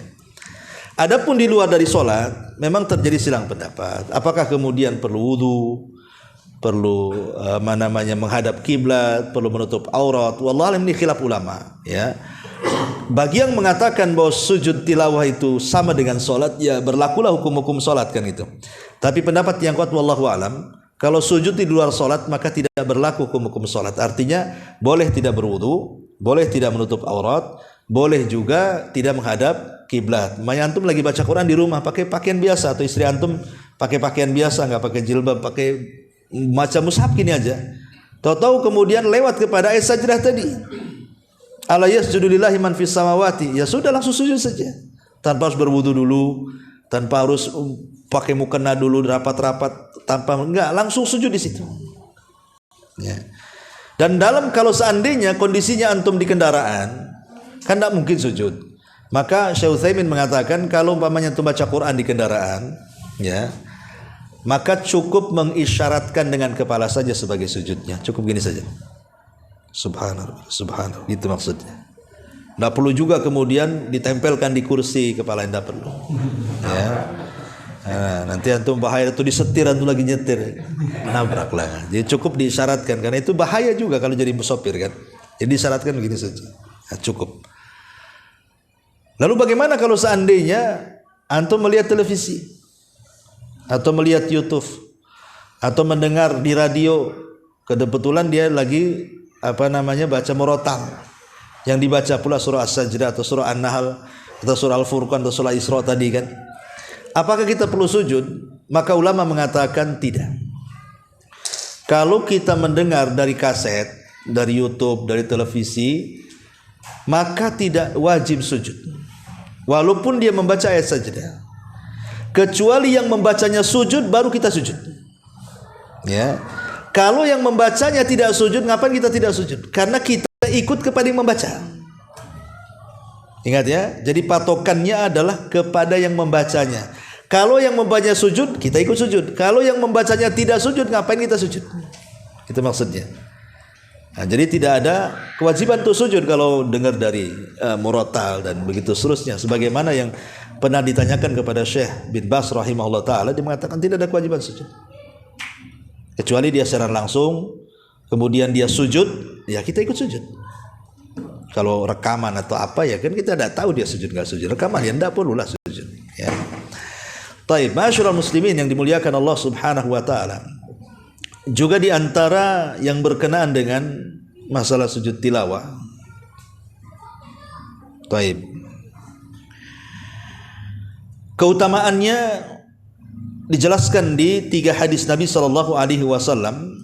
Adapun di luar dari sholat, memang terjadi silang pendapat. Apakah kemudian perlu wudu, perlu menghadap kiblat, perlu menutup aurat? Wallahu a'lam, ini khilaf ulama. Ya. Bagi yang mengatakan bahwa sujud tilawah itu sama dengan sholat, ya berlakulah hukum-hukum sholat kan itu. Tapi pendapat yang kuat wallahu a'lam, kalau sujud di luar sholat maka tidak berlaku hukum-hukum sholat. Artinya boleh tidak berwudu, boleh tidak menutup aurat, boleh juga tidak menghadap kiblat. Antum lagi baca Quran di rumah pakai pakaian biasa, atau istri antum pakai pakaian biasa, nggak pakai jilbab, pakai macam mushaf gini aja. Tahu-tahu kemudian lewat kepada ayat sajdah tadi. Ala yasjudu lillahi man fis samawati. Ya sudah, langsung sujud saja. Tanpa harus berwudu dulu, tanpa harus pakai mukena dulu rapat-rapat, enggak, langsung sujud di situ. Ya. Dan kalau seandainya kondisinya antum di kendaraan, kan tidak mungkin sujud. Maka Syekh Utsaimin mengatakan kalau umpamanya antum baca Quran di kendaraan, ya, maka cukup mengisyaratkan dengan kepala saja sebagai sujudnya. Cukup gini saja. Subhanallah, subhanallah, itu maksudnya. Tidak perlu juga kemudian ditempelkan di kursi kepala, tidak perlu. Ya. Nah, nanti antum bahaya itu disetir, antum lagi nyetir, nabraklah. Jadi cukup disyaratkan, karena itu bahaya juga kalau jadi sopir kan. Jadi disyaratkan begini saja. Nah, cukup. Lalu bagaimana kalau seandainya antum melihat televisi, atau melihat YouTube, atau mendengar di radio, kebetulan dia lagi baca murattal, yang dibaca pula surah As-Sajdah atau surah An-Nahl atau surah Al-Furqan atau surah Isra tadi kan. Apakah kita perlu sujud? Maka ulama mengatakan tidak. Kalau kita mendengar dari kaset, dari YouTube, dari televisi, maka tidak wajib sujud. Walaupun dia membaca ayat sajdah. Kecuali yang membacanya sujud, baru kita sujud. Ya. Kalau yang membacanya tidak sujud, ngapain kita tidak sujud? Karena kita ikut kepada yang membaca. Ingat ya, jadi patokannya adalah kepada yang membacanya. Kalau yang membacanya sujud, kita ikut sujud. Kalau yang membacanya tidak sujud, ngapain kita sujud? Itu maksudnya. Nah, jadi tidak ada kewajiban untuk sujud kalau dengar dari murattal dan begitu seterusnya. Sebagaimana yang pernah ditanyakan kepada Syekh bin Baz rahimahullah ta'ala, dia mengatakan tidak ada kewajiban sujud. Kecuali dia secara langsung, kemudian dia sujud, ya kita ikut sujud. Kalau rekaman atau apa ya kan kita tidak tahu dia sujud nggak sujud. Rekaman ya tidak perlulah sujud. Ya. Taib, masyaallah muslimin yang dimuliakan Allah Subhanahu wa taala. Juga di antara yang berkenaan dengan masalah sujud tilawah. Taib. Keutamaannya dijelaskan di 3 hadis Nabi sallallahu alaihi wasallam.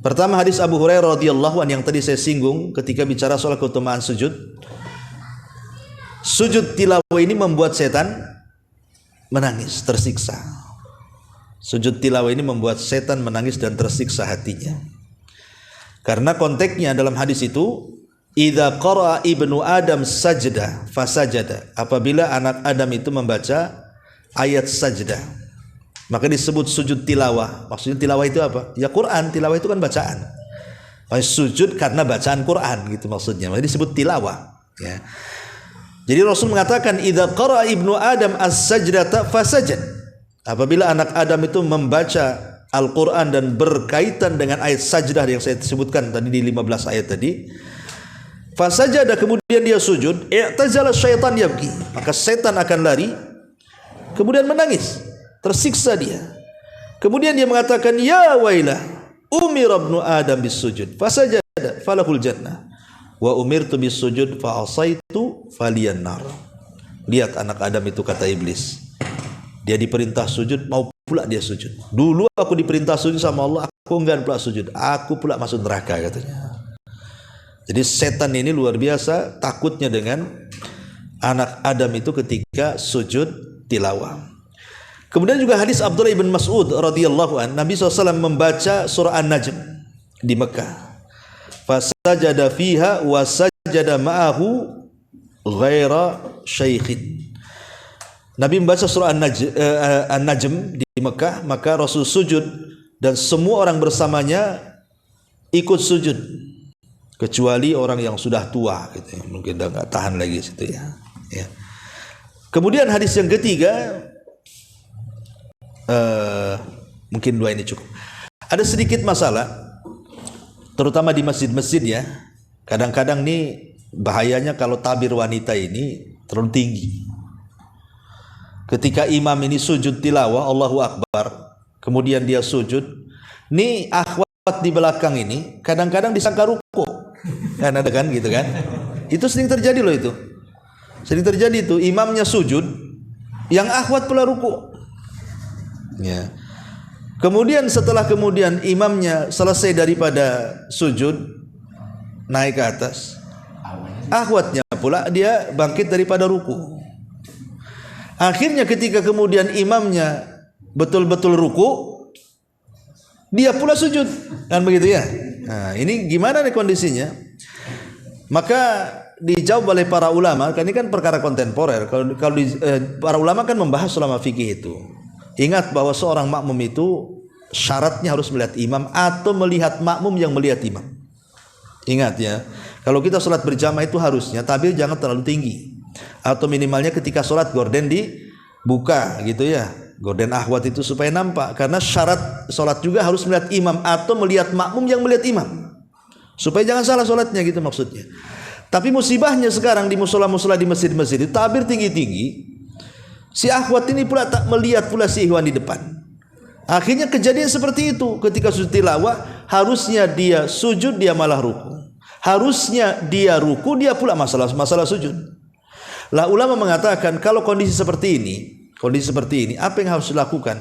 Pertama hadis Abu Hurairah radhiyallahu anhu yang tadi saya singgung ketika bicara soal keutamaan sujud. Sujud tilawah ini membuat setan menangis, tersiksa. Sujud tilawah ini membuat setan menangis dan tersiksa hatinya. Karena konteksnya dalam hadis itu, idza qara'a ibnu Adam sajdah fasajada. Apabila anak Adam itu membaca ayat sajdah, Maka disebut sujud tilawah. Maksudnya tilawah itu apa? Ya Quran, tilawah itu kan bacaan. Sujud karena bacaan Quran gitu maksudnya. Maka disebut tilawah, ya. Jadi Rasul mengatakan idza qara ibnu Adam as-sajdata fasajad. Apabila anak Adam itu membaca Al-Quran dan berkaitan dengan ayat sajdah yang saya sebutkan tadi di 15 ayat tadi, fasajada, kemudian dia sujud, i'tazala syaitan yabki, maka setan akan lari, kemudian menangis, tersiksa dia. Kemudian dia mengatakan, ya wailah, umira ibnu Adam bisujud, fasajada falahul jannah, wa umirtu bisujud fa asaitu faliyan nar. Lihat anak Adam itu, kata iblis, dia diperintah sujud, mau pula dia sujud. Dulu aku diperintah sujud sama Allah, aku enggan pula sujud, aku pula masuk neraka, katanya. Jadi setan ini luar biasa takutnya dengan anak Adam itu ketika sujud tilawah. Kemudian juga hadis Abdullah ibn Mas'ud radhiyallahu an, Nabi SAW membaca surah An-Najm di Mekah. Fasajada fiha wa sajada ma'ahu ghaira syaikhin. Nabi membaca surah An-Najm di Mekah, maka Rasul sujud dan semua orang bersamanya ikut sujud, kecuali orang yang sudah tua gitu ya, mungkin udah nggak tahan lagi situ ya. Kemudian hadis yang ketiga, mungkin dua ini cukup. Ada sedikit masalah, terutama di masjid-masjid ya. Kadang-kadang nih bahayanya kalau tabir wanita ini terlalu tinggi. Ketika imam ini sujud tilawah, Allahu Akbar, kemudian dia sujud, nih akhwat di belakang ini kadang-kadang disangka ruku. Kan ada kan gitu kan? Itu sering terjadi loh itu. Sering terjadi itu, imamnya sujud, yang akhwat pula ruku. Ya. Kemudian setelah imamnya selesai daripada sujud, naik ke atas, akhwatnya pula dia bangkit daripada ruku. Akhirnya ketika kemudian imamnya betul-betul ruku, dia pula sujud, kan begitu ya? Nah, ini gimana nih kondisinya? Maka dijawab oleh para ulama, kan ini kan perkara kontemporer. Kalau para ulama kan membahas ulama fikih itu. Ingat bahwa seorang makmum itu syaratnya harus melihat imam atau melihat makmum yang melihat imam. Ingat ya, kalau kita sholat berjamaah itu harusnya tabir jangan terlalu tinggi. Atau minimalnya ketika sholat gorden dibuka gitu ya, gorden akhwat itu supaya nampak. Karena syarat sholat juga harus melihat imam atau melihat makmum yang melihat imam, supaya jangan salah sholatnya gitu maksudnya. Tapi musibahnya sekarang di musola-musola di masjid-masjid itu tabir tinggi-tinggi, si akhwat ini pula tak melihat pula si ikhwan di depan. Akhirnya kejadian seperti itu. Ketika sujud tilawah, harusnya dia sujud, dia malah ruku. Harusnya dia ruku, dia pula masalah sujud. Lah ulama mengatakan kalau kondisi seperti ini, apa yang harus dilakukan?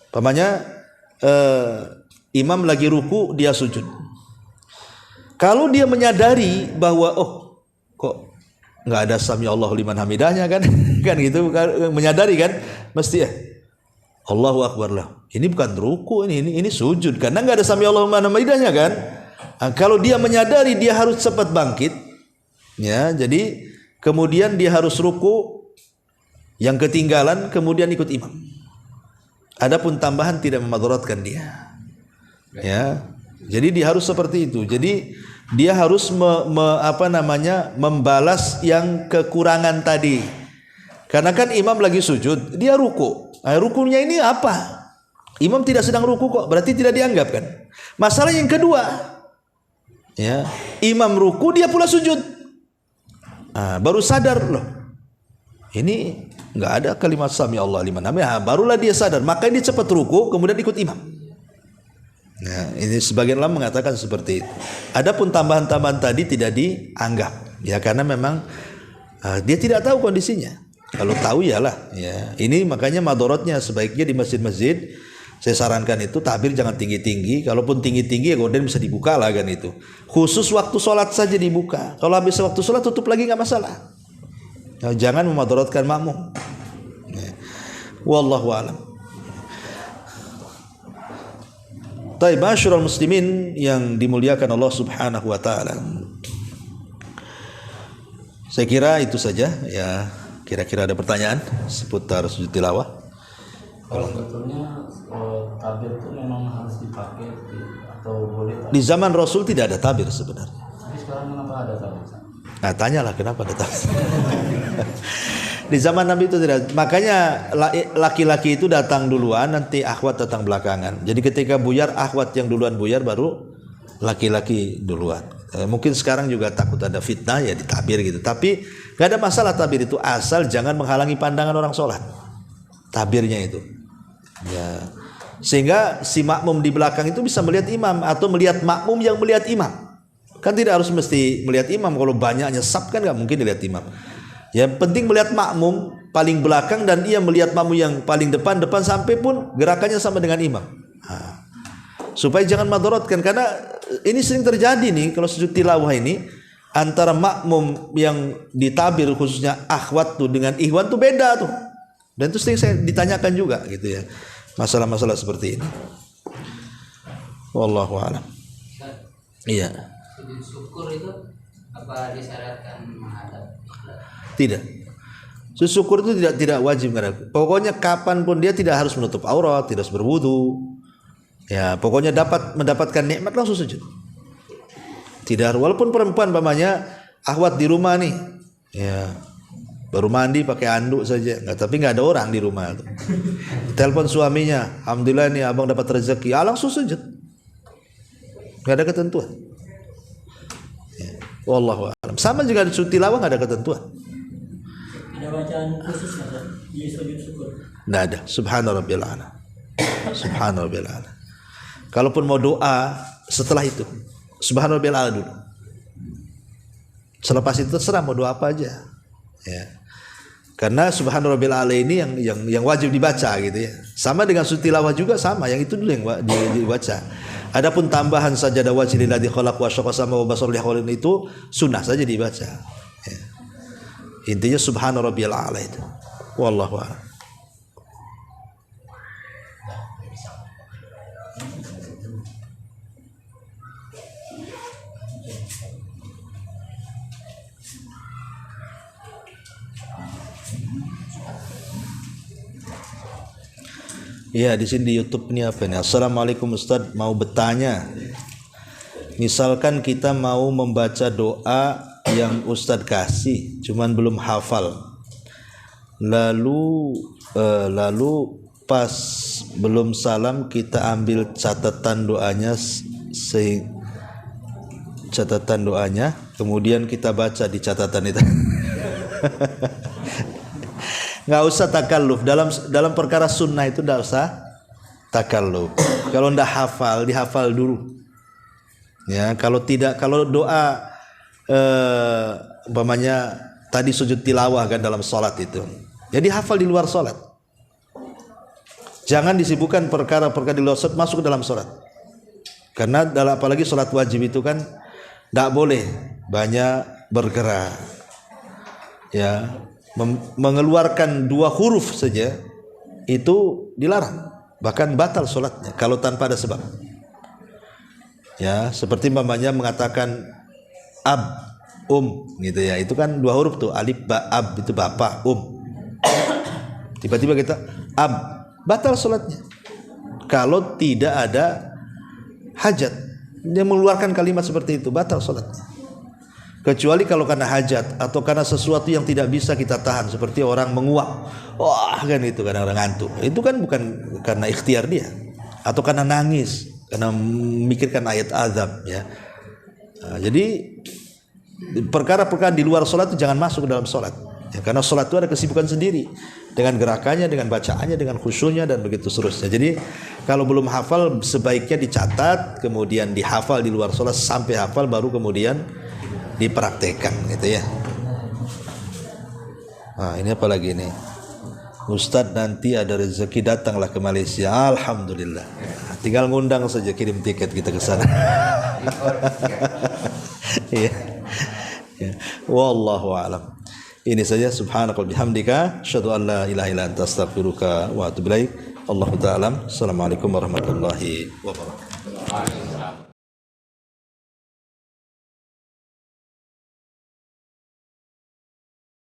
Pamannya imam lagi ruku, dia sujud. Kalau dia menyadari bahwa kok nggak ada sami Allahu liman hamidahnya kan, kan gitu, menyadari kan, mesti Allahu Akbar lah. Ini bukan ruku, ini sujud karena nggak ada sami Allahu liman hamidahnya kan. Nah, kalau dia menyadari, dia harus cepat bangkit, ya. Jadi kemudian dia harus ruku, yang ketinggalan kemudian ikut imam. Adapun tambahan tidak memadaratkan dia. Ya. Jadi dia harus seperti itu. Jadi dia harus membalas yang kekurangan tadi. Karena kan imam lagi sujud, dia ruku. Rukunya ini apa? Imam tidak sedang ruku kok, berarti tidak dianggap kan? Masalah yang kedua, ya, imam ruku, dia pula sujud. Baru sadar loh, ini nggak ada kalimat sami Allah liman hamidah. Barulah dia sadar, makanya dia cepat ruku, kemudian ikut imam. Nah, ini sebagian ulama mengatakan seperti itu. Adapun tambahan-tambahan tadi tidak dianggap, ya karena memang dia tidak tahu kondisinya. Kalau tahu yalah, ya. Ini makanya madorotnya sebaiknya di masjid-masjid saya sarankan itu takbir jangan tinggi-tinggi. Kalaupun tinggi-tinggi ya gorden bisa dibuka lah kan itu. Khusus waktu sholat saja dibuka. Kalau habis waktu sholat tutup lagi nggak masalah. Ya, jangan memadaratkan makmum. Ya. Wallahu a'lam. Taib masyarul muslimin yang dimuliakan Allah Subhanahu wa taala. Saya kira itu saja ya. Kira-kira ada pertanyaan seputar sujud tilawah?
Kalau sebetulnya tabir itu memang harus dipakai atau boleh?
Di zaman Rasul tidak ada tabir sebenarnya.
Tapi sekarang kenapa ada tabir?
Nah, tanyalah kenapa ada tabir. Di zaman Nabi itu tidak. Makanya laki-laki itu datang duluan, nanti akhwat datang belakangan. Jadi ketika buyar, akhwat yang duluan buyar, baru laki-laki duluan. Mungkin sekarang juga takut ada fitnah ya ditabir gitu. Tapi gak ada masalah tabir itu, asal jangan menghalangi pandangan orang sholat. Tabirnya itu. Ya. Sehingga si makmum di belakang itu bisa melihat imam atau melihat makmum yang melihat imam. Kan tidak harus mesti melihat imam. Kalau banyaknya saf kan gak mungkin dilihat imam. Yang penting melihat makmum paling belakang dan ia melihat makmum yang paling depan sampai pun gerakannya sama dengan imam. Nah, supaya jangan madaratkan, karena ini sering terjadi nih kalau sujud tilawah ini antara makmum yang ditabir khususnya akhwat tuh dengan ikhwan tuh beda tuh. Dan itu sering saya ditanyakan juga gitu ya. Masalah-masalah seperti ini. Wallahu a'lam. Iya.
Sujud syukur itu apa disyaratkan menghadap?
Tidak. Sujud syukur itu tidak wajib menghadap. Pokoknya kapanpun dia tidak harus menutup aurat, tidak harus berwudu. Ya, pokoknya mendapatkan nikmat langsung sujud. Tidak, walaupun perempuan pamannya akhwat di rumah nih. Ya. Baru mandi pakai anduk saja, tapi nggak ada orang di rumah. Telepon suaminya, alhamdulillah nih abang dapat rezeki, langsung sujud. Nggak ada ketentuan. Ya. Wallahu a'lam. Sama juga di sujud tilawah nggak ada ketentuan.
Ada bacaan khusus nggak di sujud syukur?
Nggak ada. Subhana rabbiyal a'la. Subhana rabbiyal a'la. Kalaupun mau doa setelah itu, Subhana rabbiyal a'la dulu. Selepas itu terserah mau doa apa aja. Ya. Karena Subhana rabbiyal a'la ini yang wajib dibaca gitu ya. Sama dengan sujud tilawah juga sama, yang itu dulu yang dibaca. Adapun tambahan sajadah wajhil ladzi khalaq wa syaqqa sama wa basar lihaulin itu sunnah saja dibaca. Ya. Intinya Subhana rabbiyal a'la itu. Wallahu a'lam. Ya, di sini di YouTube ini apa nih? Assalamualaikum Ustadz, mau bertanya. Misalkan kita mau membaca doa yang Ustadz kasih, cuman belum hafal. Lalu pas belum salam kita ambil catatan doanya, kemudian kita baca di catatan itu. Nggak usah takalluf dalam perkara sunnah itu, nggak usah takalluf. Kalau ndak hafal, dihafal dulu. Ya, kalau doa umpamanya tadi sujud tilawah kan dalam sholat itu, jadi hafal di luar sholat. Jangan disibukkan perkara-perkara di luar sholat masuk ke dalam sholat. Karena apalagi sholat wajib itu kan ndak boleh banyak bergerak. Ya. Mengeluarkan 2 huruf saja itu dilarang, bahkan batal sholatnya kalau tanpa ada sebab. Ya, seperti mamanya mengatakan ab, gitu ya, itu kan 2 huruf tuh, alif ba ab itu bapak, tiba-tiba kita ab, batal sholatnya kalau tidak ada hajat. Dia mengeluarkan kalimat seperti itu, batal sholatnya. Kecuali kalau karena hajat atau karena sesuatu yang tidak bisa kita tahan, seperti orang menguap, wah kan itu kadang orang ngantuk, itu kan bukan karena ikhtiar dia, atau karena nangis karena memikirkan ayat azab ya. Nah, jadi perkara-perkara di luar sholat itu jangan masuk ke dalam sholat ya, karena sholat itu ada kesibukan sendiri dengan gerakannya, dengan bacaannya, dengan khusyuknya dan begitu seterusnya. Jadi kalau belum hafal sebaiknya dicatat, kemudian dihafal di luar sholat sampai hafal, baru kemudian dipraktekkan gitu ya. Nah, ini apa lagi nih? Ustadz nanti ada rezeki datanglah ke Malaysia. Alhamdulillah. Tinggal ngundang saja, kirim tiket kita ke sana. Ya. Ya. Wallahu a'lam. Ini saja, subhanakallahumma bihamdika asyhadu an la ilaha illa anta astaghfiruka wa atubu ilaik. Allahu ta'ala. Assalamualaikum warahmatullahi wabarakatuh.